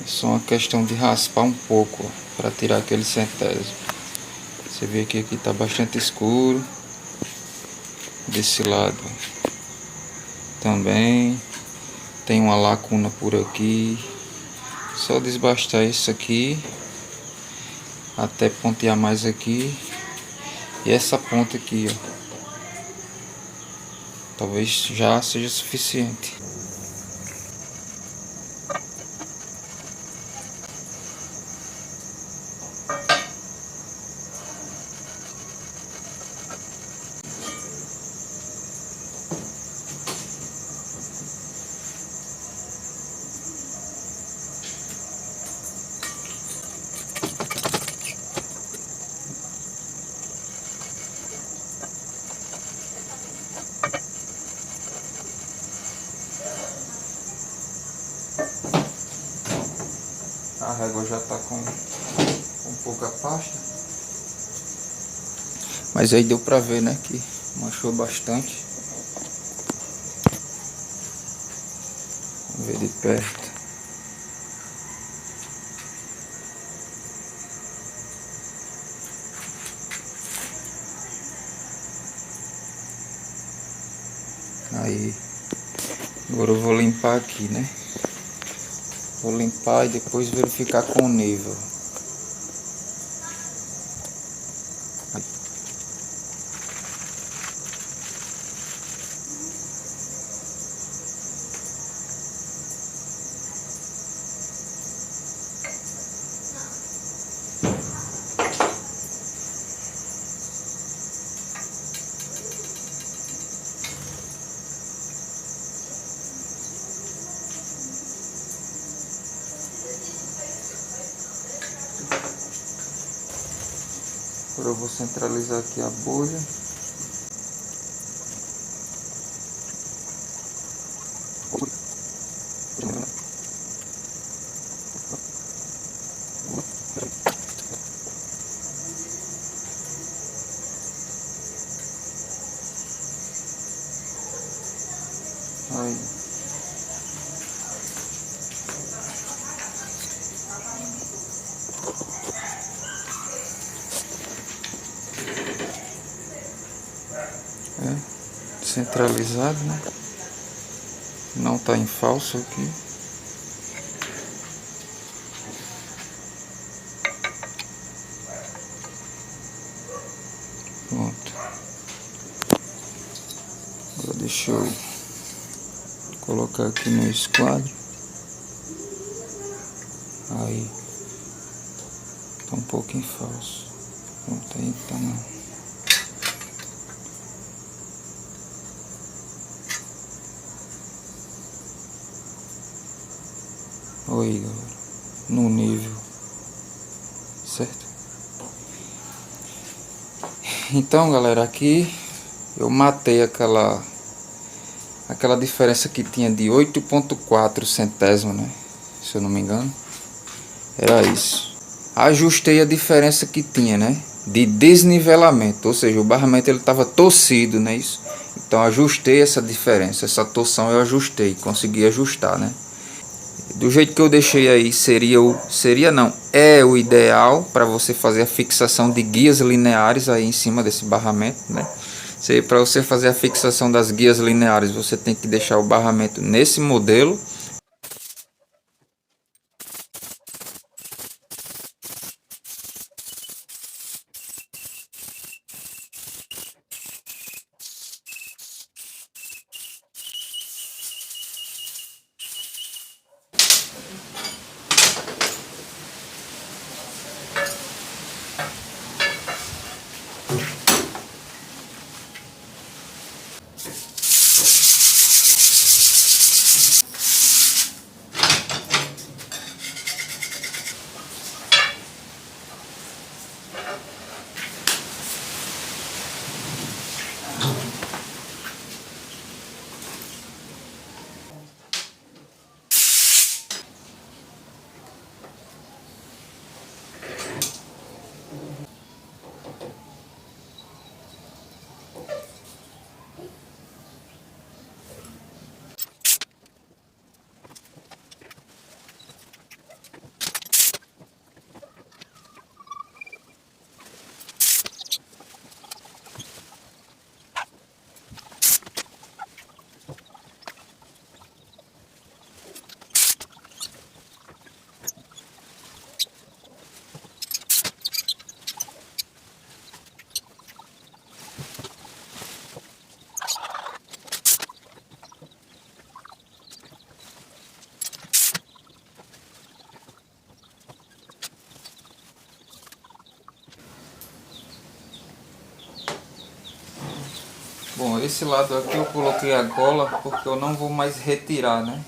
É só uma questão de raspar um pouco para tirar aquele centésimo. Você vê que aqui tá bastante escuro. Desse lado também tem uma lacuna por aqui. Só desbastar isso aqui até pontear mais aqui. E essa ponta aqui, ó, talvez já seja suficiente. A régua já está com pouca pasta, mas aí deu pra ver, né, que manchou bastante. Vamos ver de perto. Aí, agora eu vou limpar aqui, né? Vou limpar e depois verificar com o nível. Agora eu vou centralizar aqui a bolha. Aí. Centralizado, né? Não tá em falso aqui. Pronto. Agora deixa eu colocar aqui no esquadro. Aí. Tá um pouco em falso. Pronto, aí tá não. Aí, galera, no nível, certo? Então, galera, aqui eu matei aquela diferença que tinha de 8,4 centésimos, né? Se eu não me engano, era isso. Ajustei a diferença que tinha, né? De desnivelamento, ou seja, o barramento ele estava torcido, né? Isso. Então ajustei essa diferença, essa torção eu ajustei, consegui ajustar, né? Do jeito que eu deixei aí, é o ideal para você fazer a fixação de guias lineares aí em cima desse barramento, né? Para você fazer a fixação das guias lineares, você tem que deixar o barramento nesse modelo. Bom, esse lado aqui eu coloquei a cola porque eu não vou mais retirar, né?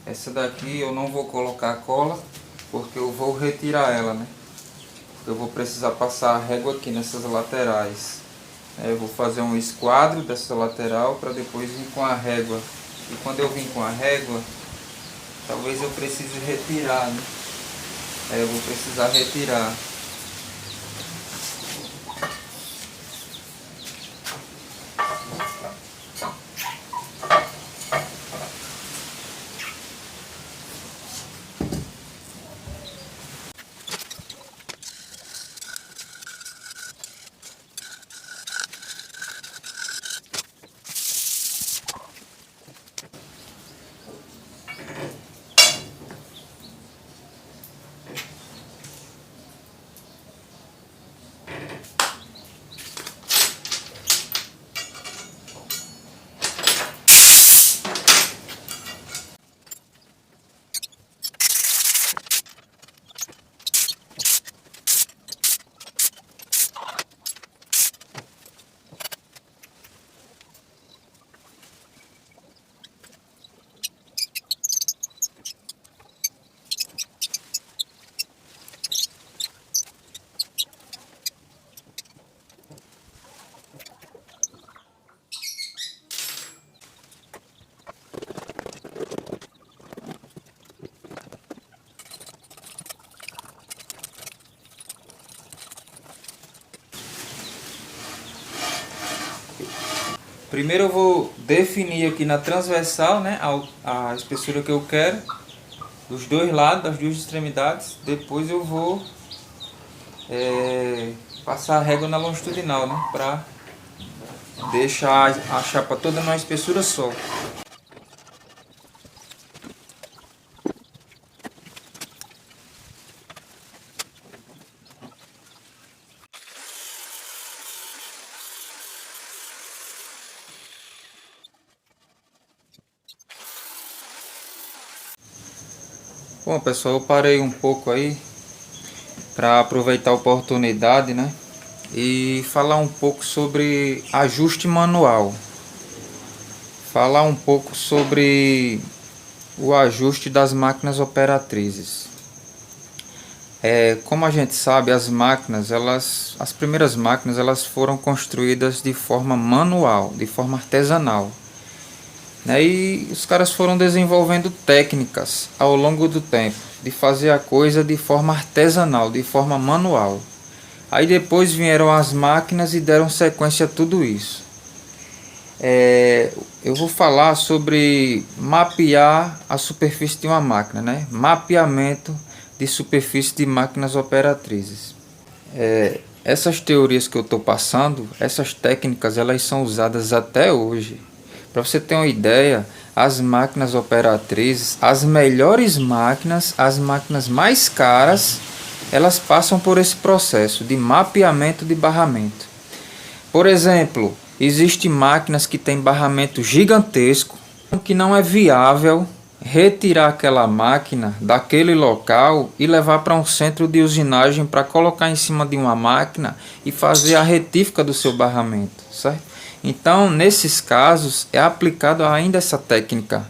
Essa daqui eu não vou colocar a cola porque eu vou retirar ela, né? Eu vou precisar passar a régua aqui nessas laterais. Eu vou fazer um esquadro dessa lateral para depois vir com a régua. E quando eu vim com a régua, talvez eu precise retirar, né? Eu vou precisar retirar. Primeiro eu vou definir aqui na transversal, né, a espessura que eu quero, dos dois lados, das duas extremidades. Depois eu vou passar a régua na longitudinal, né, para deixar a chapa toda numa espessura só. Bom, pessoal, eu parei um pouco aí para aproveitar a oportunidade, né, e falar um pouco sobre ajuste manual. Falar um pouco sobre o ajuste das máquinas operatrizes. Como a gente sabe, as primeiras máquinas, elas foram construídas de forma manual, de forma artesanal. E os caras foram desenvolvendo técnicas ao longo do tempo de fazer a coisa de forma artesanal, de forma manual. Aí depois vieram as máquinas e deram sequência a tudo isso. Eu vou falar sobre mapear a superfície de uma máquina, né? Mapeamento de superfície de máquinas operatrizes. Essas teorias que eu estou passando, essas técnicas, elas são usadas até hoje. Para você ter uma ideia, as máquinas operatrizes, as melhores máquinas, as máquinas mais caras, elas passam por esse processo de mapeamento de barramento. Por exemplo, existem máquinas que têm barramento gigantesco, que não é viável retirar aquela máquina daquele local e levar para um centro de usinagem para colocar em cima de uma máquina e fazer a retífica do seu barramento, certo? Então, nesses casos, é aplicado ainda essa técnica.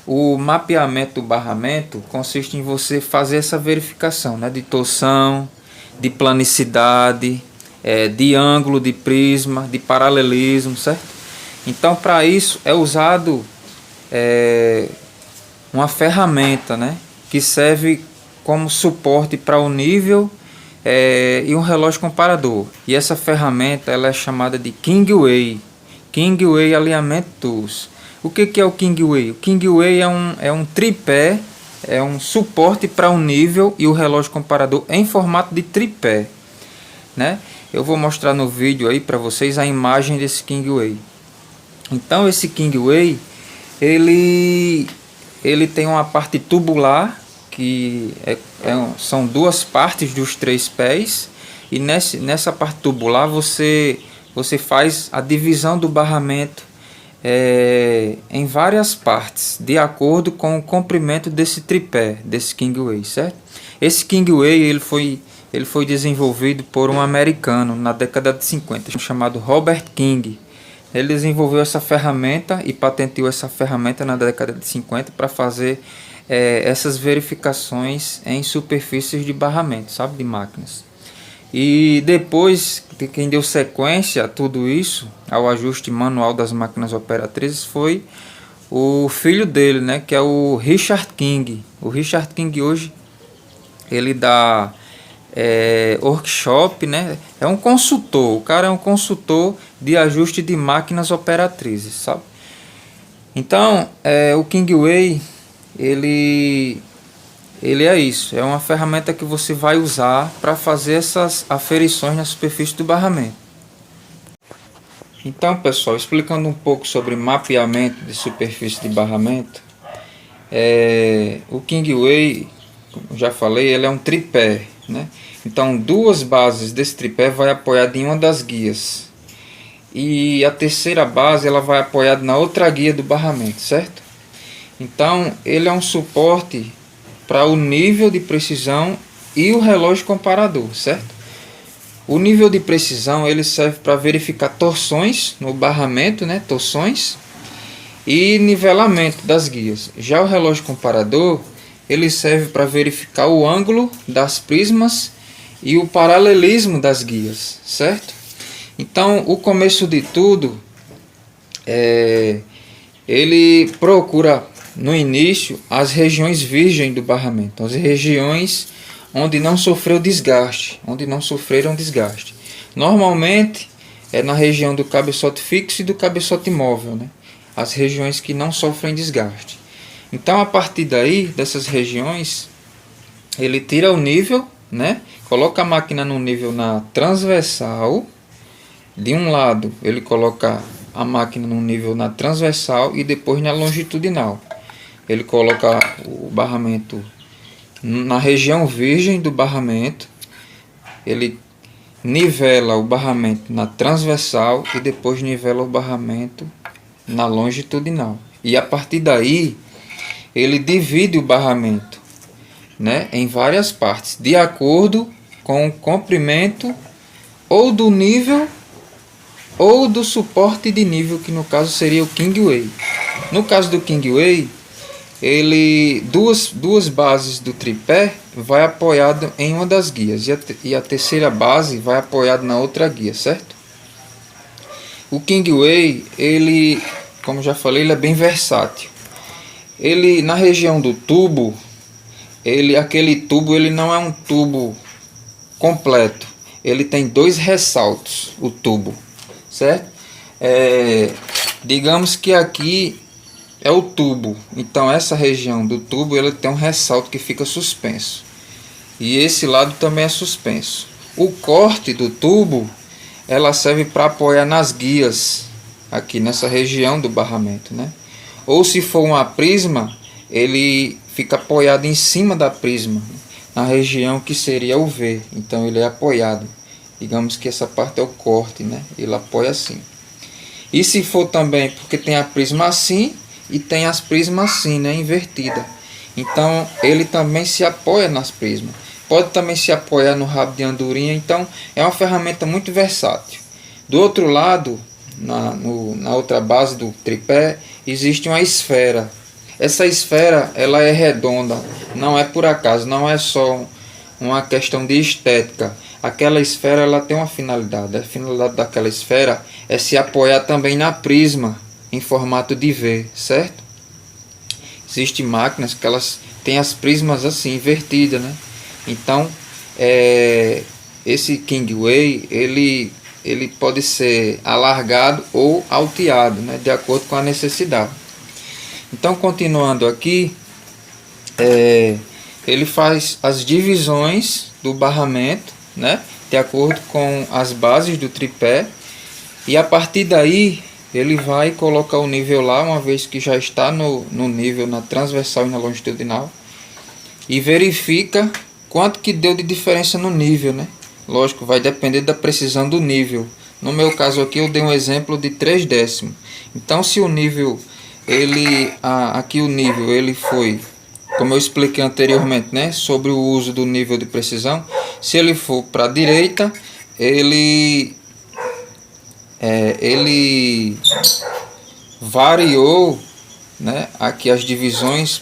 O mapeamento do barramento consiste em você fazer essa verificação, né, de torção, de planicidade, de ângulo, de prisma, de paralelismo, certo? Então, para isso é usado uma ferramenta, né, que serve como suporte para o nível e um relógio comparador. E essa ferramenta ela é chamada de Kingway Alinhamento Tools. O que é o Kingway? O Kingway é um tripé, é um suporte para o nível e o relógio comparador em formato de tripé, né? Eu vou mostrar no vídeo aí para vocês a imagem desse Kingway. Então esse Kingway ele tem uma parte tubular, que são duas partes dos três pés, e nessa parte tubular você faz a divisão do barramento em várias partes, de acordo com o comprimento desse tripé, desse Kingway, certo? Esse Kingway ele foi desenvolvido por um americano na década de 50, chamado Robert King. Ele desenvolveu essa ferramenta e patenteou essa ferramenta na década de 50 para fazer essas verificações em superfícies de barramento, sabe, de máquinas. E depois, quem deu sequência a tudo isso, ao ajuste manual das máquinas operatrizes, foi o filho dele, né, que é o Richard King. O Richard King hoje ele dá workshop, né? É um consultor, o cara é um consultor de ajuste de máquinas operatrizes, sabe? Então, o Kingway ele é isso, é uma ferramenta que você vai usar para fazer essas aferições na superfície do barramento. Então, pessoal, explicando um pouco sobre mapeamento de superfície de barramento, o Kingway, como já falei, ele é um tripé, né? Então, duas bases desse tripé vai apoiada em uma das guias e a terceira base ela vai apoiada na outra guia do barramento, certo? Então, ele é um suporte para o nível de precisão e o relógio comparador, certo? O nível de precisão ele serve para verificar torções no barramento, né? Torções e nivelamento das guias. Já o relógio comparador ele serve para verificar o ângulo das prismas e o paralelismo das guias, certo? Então, o começo de tudo, ele procura no início as regiões virgens do barramento, as regiões onde não sofreu desgaste, onde não sofreram desgaste. Normalmente é na região do cabeçote fixo e do cabeçote móvel, né? As regiões que não sofrem desgaste. Então, a partir daí, dessas regiões, ele tira o nível, né? Coloca a máquina no nível na transversal. De um lado, ele coloca a máquina no nível na transversal e depois na longitudinal. Ele coloca o barramento na região virgem do barramento. Ele nivela o barramento na transversal e depois nivela o barramento na longitudinal. E a partir daí, ele divide o barramento, né, em várias partes, de acordo com o comprimento ou do nível ou do suporte de nível, que no caso seria o Kingway. No caso do Kingway, ele duas bases do tripé vai apoiado em uma das guias e a terceira base vai apoiado na outra guia, certo? O Kingway, ele, como já falei, ele é bem versátil. Ele, na região do tubo, aquele tubo ele não é um tubo completo. Ele tem 2 ressaltos, o tubo, certo? Digamos que aqui é o tubo. Então essa região do tubo ele tem um ressalto que fica suspenso. E esse lado também é suspenso. O corte do tubo ela serve para apoiar nas guias aqui nessa região do barramento, né? Ou se for uma prisma, ele fica apoiado em cima da prisma, na região que seria o V. Então ele é apoiado. Digamos que essa parte é o corte, né? Ele apoia assim. E se for também, porque tem a prisma assim e tem as prismas assim, né? Invertida. Então ele também se apoia nas prismas. Pode também se apoiar no rabo de andorinha. Então é uma ferramenta muito versátil. Do outro lado, na outra base do tripé, existe uma esfera. Essa esfera ela é redonda. Não é por acaso, não é só uma questão de estética. Aquela esfera ela tem uma finalidade. A finalidade daquela esfera é se apoiar também na prisma em formato de V, certo? Existem máquinas que elas têm as prismas assim, invertidas, né? Então, esse Kingway, ele pode ser alargado ou alteado, né? De acordo com a necessidade. Então, continuando aqui, ele faz as divisões do barramento, né? De acordo com as bases do tripé. E a partir daí, ele vai colocar o nível lá, uma vez que já está no nível, na transversal e na longitudinal. E verifica quanto que deu de diferença no nível, né? Lógico, vai depender da precisão do nível. No meu caso aqui, eu dei um exemplo de 3 décimos. Então, se o nível, aqui o nível, ele foi, como eu expliquei anteriormente, né? Sobre o uso do nível de precisão. Se ele for para a direita, ele variou, né? Aqui as divisões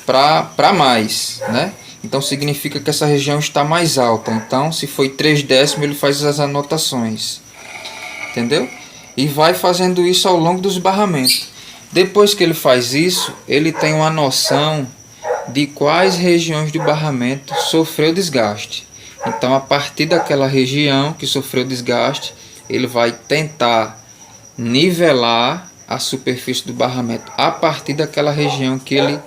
para mais, né? Então significa que essa região está mais alta. Então, se foi 3 décimos, ele faz as anotações. Entendeu? E vai fazendo isso ao longo dos barramentos. Depois que ele faz isso, ele tem uma noção de quais regiões do barramento sofreu desgaste. Então, a partir daquela região que sofreu desgaste, ele vai tentar nivelar a superfície do barramento a partir daquela região que ele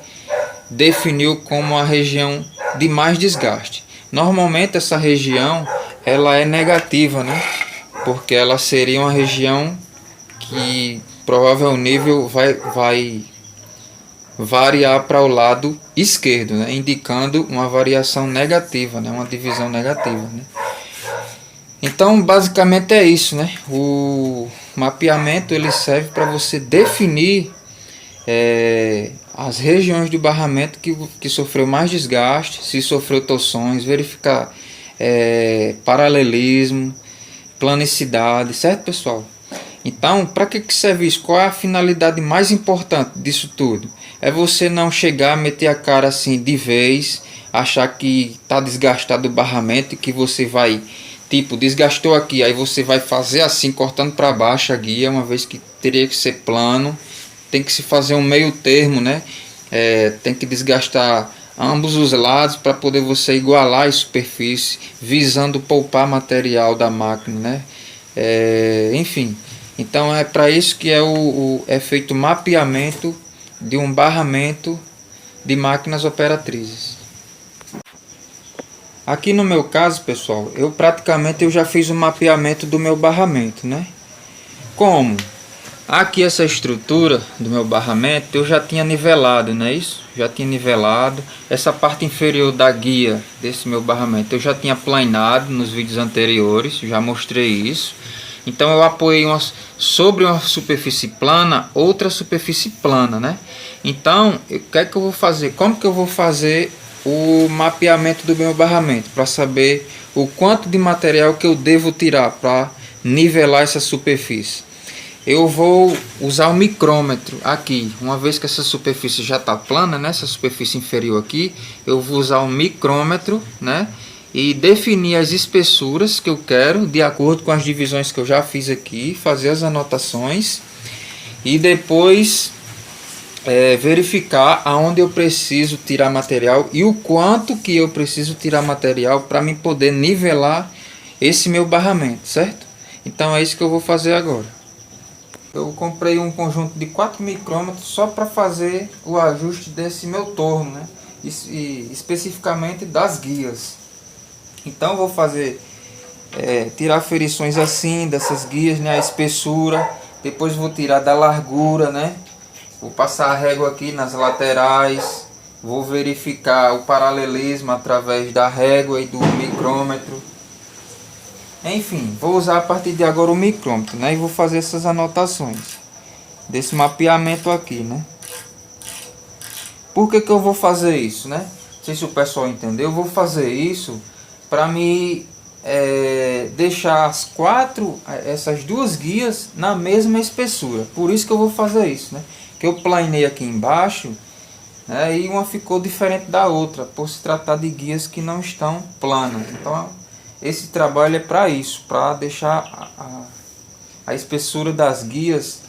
definiu como a região de mais desgaste. Normalmente essa região ela é negativa, né? Porque ela seria uma região que provavelmente o nível vai variar para o lado esquerdo, né? Indicando uma variação negativa, né? Uma divisão negativa, né? Então basicamente é isso, né? O mapeamento ele serve para você definir as regiões do barramento que sofreu mais desgaste, se sofreu torções, verificar paralelismo, planicidade, certo, pessoal? Então, para que serve isso? Qual é a finalidade mais importante disso tudo? É você não chegar, meter a cara assim de vez, achar que está desgastado o barramento e que você vai, tipo, desgastou aqui, aí você vai fazer assim, cortando para baixo a guia, uma vez que teria que ser plano. Tem que se fazer um meio termo, né? Tem que desgastar ambos os lados para poder você igualar a superfície, visando poupar material da máquina, né? enfim. Então é para isso que é feito o mapeamento de um barramento de máquinas operatrizes. Aqui no meu caso, pessoal, eu já fiz o mapeamento do meu barramento, né? Como? Aqui essa estrutura do meu barramento eu já tinha nivelado, não é isso? Já tinha nivelado. Essa parte inferior da guia desse meu barramento eu já tinha planado nos vídeos anteriores, já mostrei isso. Então eu apoiei sobre uma superfície plana, outra superfície plana, né? Então, o que é que eu vou fazer? Como que eu vou fazer o mapeamento do meu barramento? Para saber o quanto de material que eu devo tirar para nivelar essa superfície. Eu vou usar o micrômetro aqui. Uma vez que essa superfície já está plana, né? Essa superfície inferior aqui, eu vou usar o micrômetro, né? E definir as espessuras que eu quero, de acordo com as divisões que eu já fiz aqui, fazer as anotações e depois verificar aonde eu preciso tirar material e o quanto que eu preciso tirar material para me poder nivelar esse meu barramento, certo? Então é isso que eu vou fazer agora. Eu comprei um conjunto de 4 micrômetros só para fazer o ajuste desse meu torno, né? E especificamente das guias. Então eu vou fazer, tirar aferições assim dessas guias, né? A espessura, depois vou tirar da largura, né? Vou passar a régua aqui nas laterais, vou verificar o paralelismo através da régua e do micrômetro. Enfim, vou usar a partir de agora o micrômetro, né? E vou fazer essas anotações desse mapeamento aqui, né? Por que que eu vou fazer isso, né? Não sei se o pessoal entendeu. Eu vou fazer isso para me deixar essas duas guias na mesma espessura. Por isso que eu vou fazer isso, né? Que eu planei aqui embaixo, né? E uma ficou diferente da outra, por se tratar de guias que não estão planas. Então esse trabalho é para isso, para deixar a espessura das guias,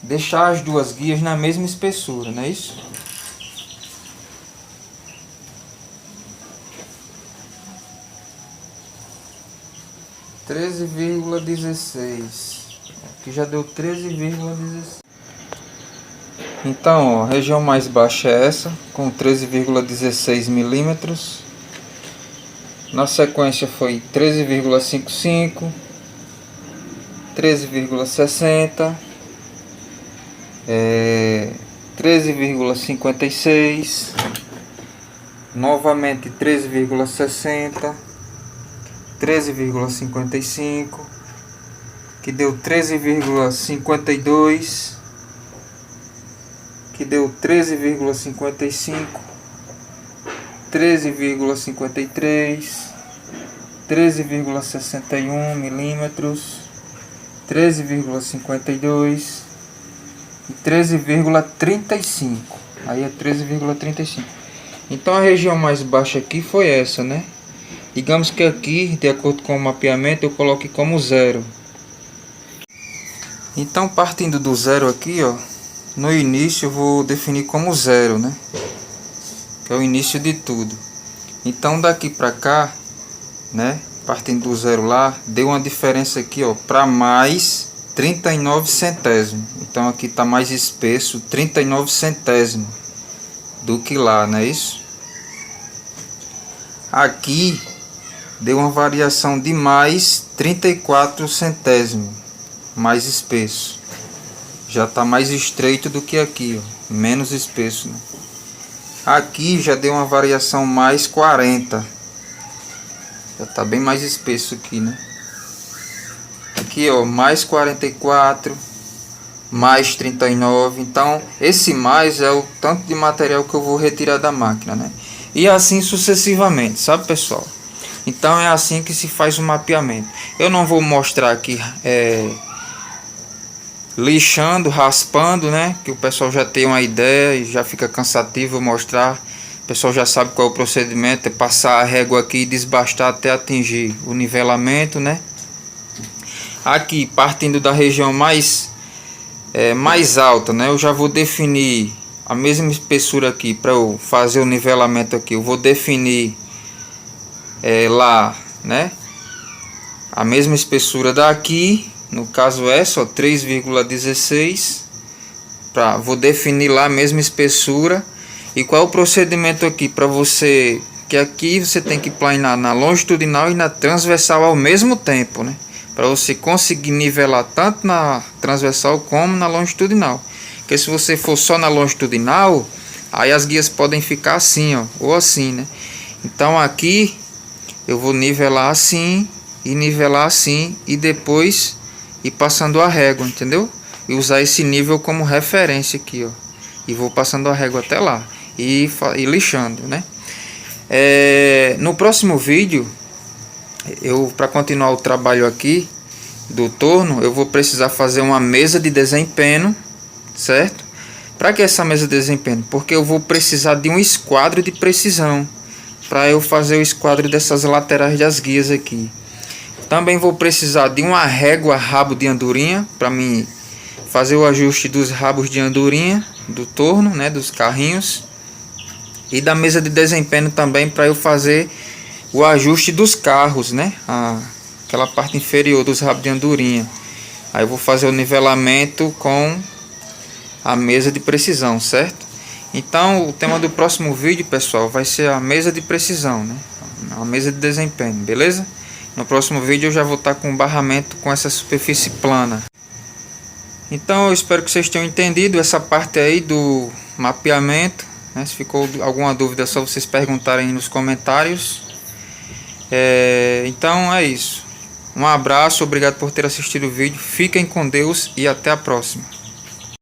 deixar as duas guias na mesma espessura, não é isso? (13,16). Aqui já deu 13,16. Então, ó, a região mais baixa é essa, com 13,16 milímetros. Na sequência foi 13,55, 13,60, 13,56, novamente 13,60, 13,55, que deu 13,52, que deu 13,55, 13,53, 13,61 milímetros, 13,52 e 13,35. Aí é 13,35. Então a região mais baixa aqui foi essa, né? Digamos que aqui, de acordo com o mapeamento, eu coloquei como 0. Então, partindo do 0 aqui, ó, no início eu vou definir como 0, né? Que é o início de tudo. Então daqui para cá, né, partindo do 0 lá, deu uma diferença aqui, ó, para mais 39 centésimos. Então aqui tá mais espesso, 39 centésimos do que lá, não é isso? Aqui deu uma variação de mais 34 centésimos, mais espesso. Já tá mais estreito do que aqui, ó, menos espesso, né? Aqui já deu uma variação mais 40. Já tá bem mais espesso aqui, né? Aqui, ó, mais 44, mais 39. Então, esse mais é o tanto de material que eu vou retirar da máquina, né? E assim sucessivamente, sabe, pessoal? Então, é assim que se faz o mapeamento. Eu não vou mostrar aqui lixando, raspando, né? Que o pessoal já tem uma ideia e já fica cansativo mostrar. O pessoal já sabe qual é o procedimento, é passar a régua aqui e desbastar até atingir o nivelamento, né? Aqui, partindo da região mais alta, né? Eu já vou definir a mesma espessura aqui para eu fazer o nivelamento aqui. Eu vou definir lá, né? a mesma espessura daqui, no caso essa, ó, 3,16, vou definir lá a mesma espessura. E qual é o procedimento aqui para você, que aqui você tem que planar na longitudinal e na transversal ao mesmo tempo, né? Para você conseguir nivelar tanto na transversal como na longitudinal. Porque se você for só na longitudinal, aí as guias podem ficar assim, ó, ou assim, né? Então aqui eu vou nivelar assim e nivelar assim e depois ir passando a régua, entendeu? E usar esse nível como referência aqui, ó. E vou passando a régua até lá e lixando, né? No próximo vídeo, para continuar o trabalho aqui do torno, eu vou precisar fazer uma mesa de desempenho, certo? Para que essa mesa de desempenho? Porque eu vou precisar de um esquadro de precisão para eu fazer o esquadro dessas laterais das guias aqui. Também vou precisar de uma régua rabo de andorinha para mim fazer o ajuste dos rabos de andorinha do torno, né, dos carrinhos, e da mesa de desempenho também para eu fazer o ajuste dos carros, né, aquela parte inferior dos rabos de andorinha. Aí eu vou fazer o nivelamento com a mesa de precisão, certo? Então o tema do próximo vídeo, pessoal, vai ser a mesa de precisão, né, a mesa de desempenho, beleza? No próximo vídeo eu já vou estar com um barramento com essa superfície plana. Então eu espero que vocês tenham entendido essa parte aí do mapeamento, né? Se ficou alguma dúvida é só vocês perguntarem nos comentários. Então é isso. Um abraço, obrigado por ter assistido o vídeo. Fiquem com Deus e até a próxima.